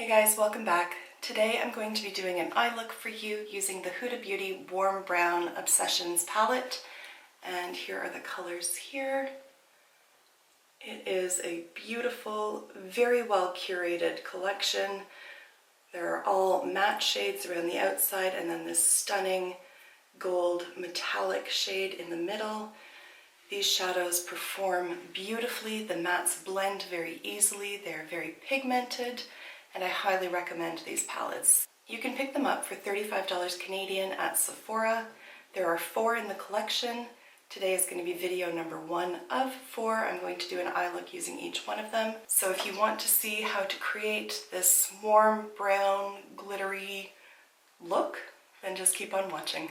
Hey guys, welcome back. Today I'm going to be doing an eye look for you using the Huda Beauty Warm Brown Obsessions palette. And here are the colors here. It is a beautiful, very well curated collection. There are all matte shades around the outside and then this stunning gold metallic shade in the middle. These shadows perform beautifully. The mattes blend very easily. They're very pigmented. And I highly recommend these palettes. You can pick them up for $35 Canadian at Sephora. There are 4 in the collection. Today is going to be video number 1 of 4. I'm going to do an eye look using each one of them. So if you want to see how to create this warm, brown, glittery look, then just keep on watching.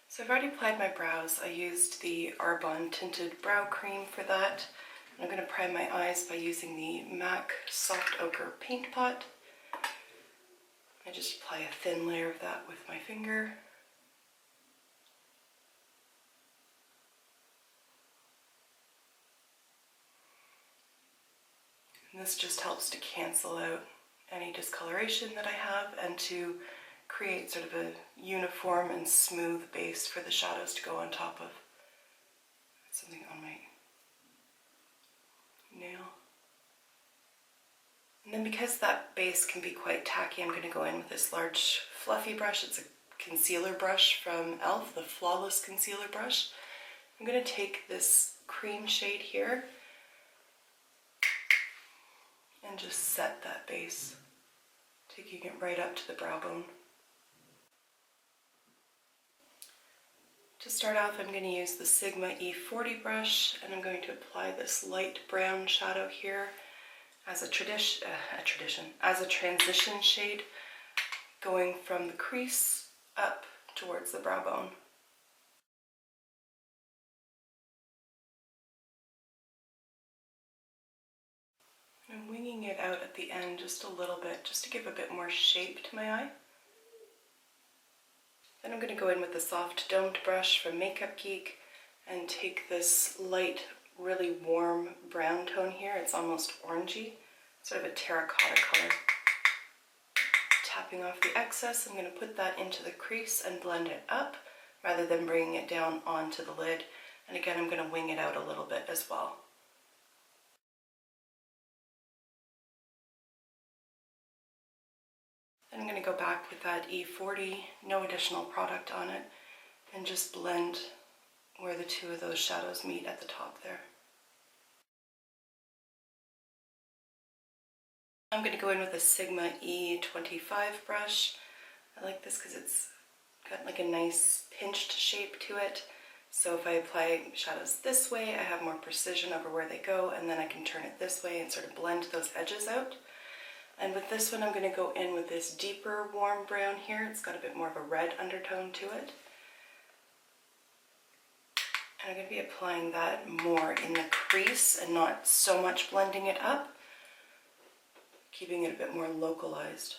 So I've already applied my brows. I used the Arbonne Tinted Brow Cream for that. I'm going to prime my eyes by using the MAC Soft Ochre Paint Pot. I just apply a thin layer of that with my finger. And this just helps to cancel out any discoloration that I have and to create sort of a uniform and smooth base for the shadows to go on top of. Something on my nail. And then because that base can be quite tacky, I'm going to go in with this large fluffy brush. It's a concealer brush from e.l.f., the Flawless Concealer Brush. I'm going to take this cream shade here and just set that base, taking it right up to the brow bone. To start off, I'm going to use the Sigma E40 brush, and I'm going to apply this light brown shadow here as a transition shade, going from the crease up towards the brow bone. I'm winging it out at the end just a little bit, just to give a bit more shape to my eye. Then I'm going to go in with the soft domed brush from Makeup Geek and take this light, really warm brown tone here. It's almost orangey, sort of a terracotta color. Tapping off the excess, I'm going to put that into the crease and blend it up rather than bringing it down onto the lid. And again, I'm going to wing it out a little bit as well. Then I'm going to go back with that E40, no additional product on it, and just blend where the two of those shadows meet at the top there. I'm going to go in with a Sigma E25 brush. I like this because it's got like a nice pinched shape to it. So if I apply shadows this way, I have more precision over where they go, and then I can turn it this way and sort of blend those edges out. And with this one, I'm going to go in with this deeper warm brown here. It's got a bit more of a red undertone to it. And I'm going to be applying that more in the crease and not so much blending it up, keeping it a bit more localized.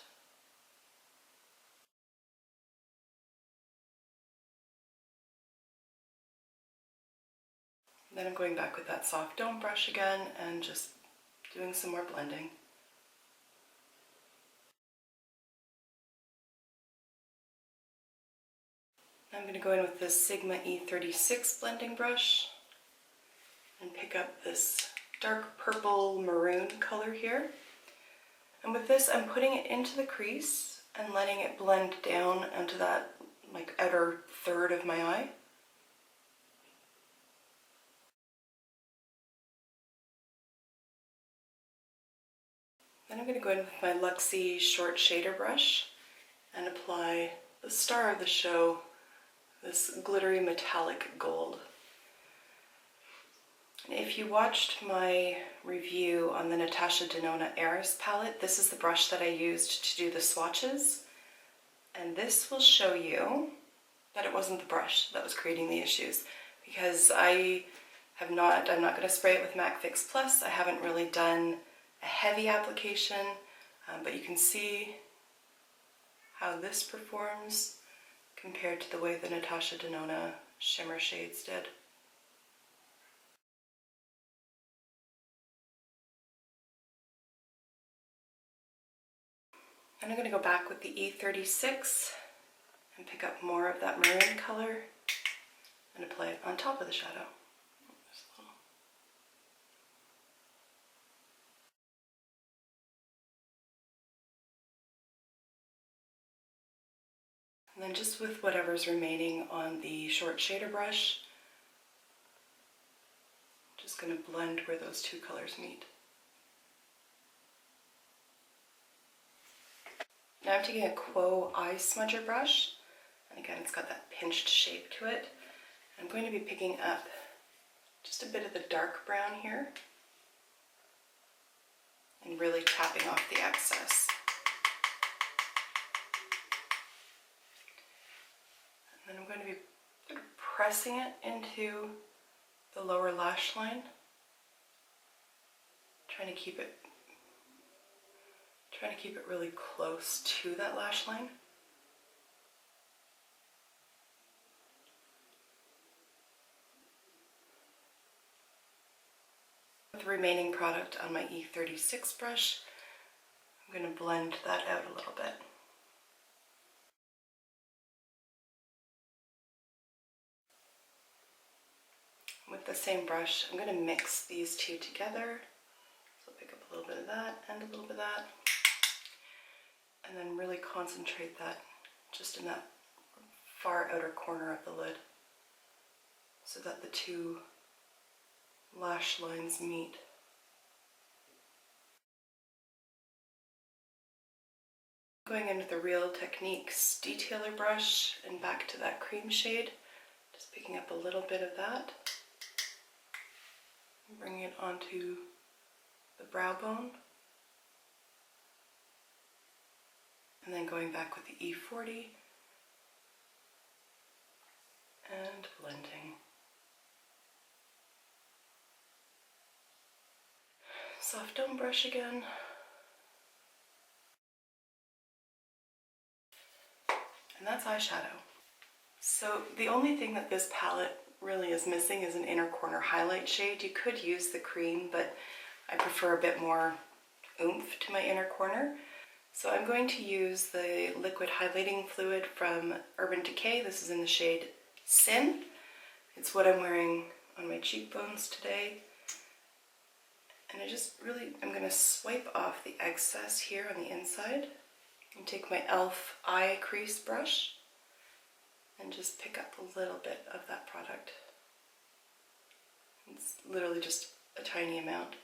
Then I'm going back with that soft dome brush again and just doing some more blending. I'm going to go in with this Sigma E36 blending brush and pick up this dark purple maroon color here. And with this, I'm putting it into the crease and letting it blend down onto that like outer third of my eye. Then I'm going to go in with my Luxie short shader brush and apply the star of the show, this glittery metallic gold. If you watched my review on the Natasha Denona Eris palette, this is the brush that I used to do the swatches. And this will show you that it wasn't the brush that was creating the issues, because I'm not going to spray it with MAC Fix Plus. I haven't really done a heavy application, but you can see how this performs compared to the way the Natasha Denona shimmer shades did. Then I'm going to go back with the E36 and pick up more of that maroon color and apply it on top of the shadow. And then just with whatever's remaining on the short shader brush, I'm just going to blend where those two colors meet. Now I'm taking a Quo eye smudger brush, and again it's got that pinched shape to it. I'm going to be picking up just a bit of the dark brown here and really tapping off the excess. And then I'm going to be pressing it into the lower lash line, trying to keep it really close to that lash line. With the remaining product on my E36 brush, I'm going to blend that out a little bit. With the same brush, I'm going to mix these two together. So I'll pick up a little bit of that and a little bit of that. And then really concentrate that just in that far outer corner of the lid so that the two lash lines meet. Going in with the Real Techniques detailer brush and back to that cream shade, just picking up a little bit of that, and bringing it onto the brow bone, and then going back with the E40 and blending. Soft dome brush again. And that's eyeshadow. So the only thing that this palette really is missing is an inner corner highlight shade. You could use the cream, but I prefer a bit more oomph to my inner corner. So I'm going to use the liquid highlighting fluid from Urban Decay. This is in the shade Sin. It's what I'm wearing on my cheekbones today. And I'm going to swipe off the excess here on the inside and take my e.l.f. eye crease brush and just pick up a little bit of that product. It's literally just a tiny amount.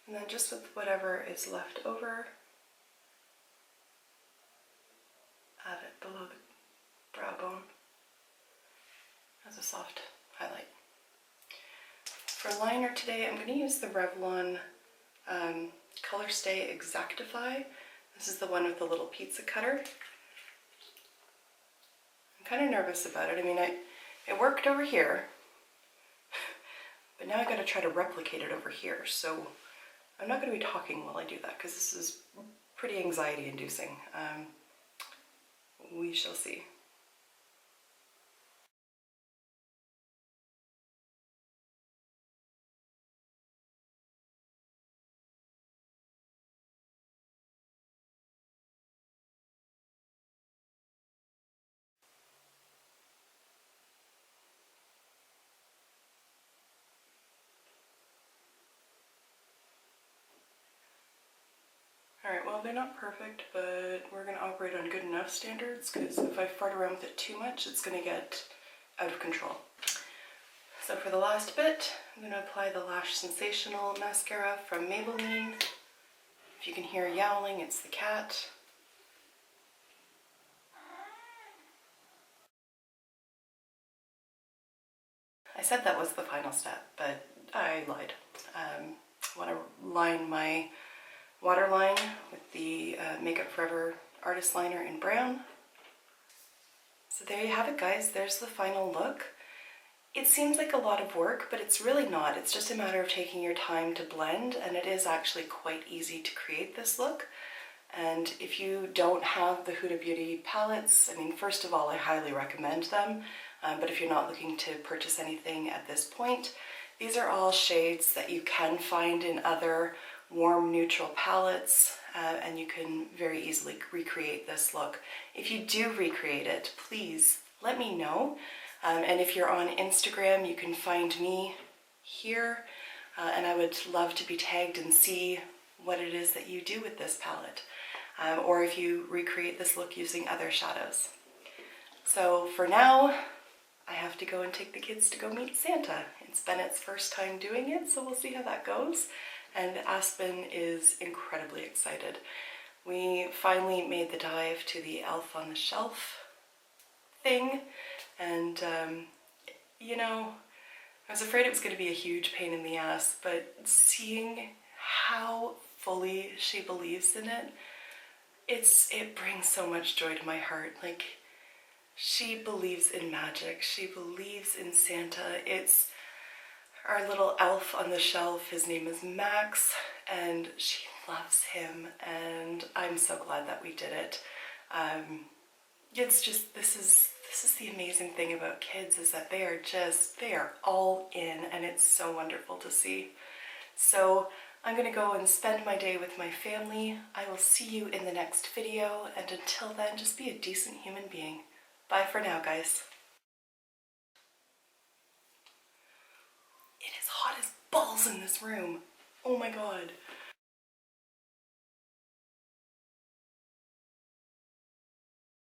And then just with whatever is left over, add it below the brow bone as a soft highlight. For liner today, I'm going to use the Revlon Color Stay Exactify. This is the one with the little pizza cutter. I'm kind of nervous about it. I mean, it worked over here, but now I got to try to replicate it over here. So I'm not going to be talking while I do that because this is pretty anxiety inducing. We shall see. Alright, well they're not perfect, but we're going to operate on good enough standards because if I fart around with it too much, it's going to get out of control. So for the last bit, I'm going to apply the Lash Sensational mascara from Maybelline. If you can hear yowling, it's the cat. I said that was the final step, but I lied. I want to line my waterline with the Makeup Forever Artist Liner in brown. So there you have it, guys. There's the final look. It seems like a lot of work, but it's really not. It's just a matter of taking your time to blend, and it is actually quite easy to create this look. And if you don't have the Huda Beauty palettes, I mean, first of all, I highly recommend them. But if you're not looking to purchase anything at this point, these are all shades that you can find in other warm neutral palettes, and you can very easily recreate this look. If you do recreate it, please let me know. And if you're on Instagram, you can find me here, and I would love to be tagged and see what it is that you do with this palette, or if you recreate this look using other shadows. So for now, I have to go and take the kids to go meet Santa. It's Bennett's first time doing it, so we'll see how that goes. And Aspen is incredibly excited. We finally made the dive to the Elf on the Shelf thing, and you know, I was afraid it was going to be a huge pain in the ass, but seeing how fully she believes in it, it brings so much joy to my heart. Like, she believes in magic, she believes in Santa. It's our little elf on the shelf. His name is Max, and she loves him, and I'm so glad that we did it. It's just, this is the amazing thing about kids, is that they are all in, and it's so wonderful to see. So I'm gonna go and spend my day with my family. I will see you in the next video, and until then, just be a decent human being. Bye for now, guys. It is hot as balls in this room. Oh my god.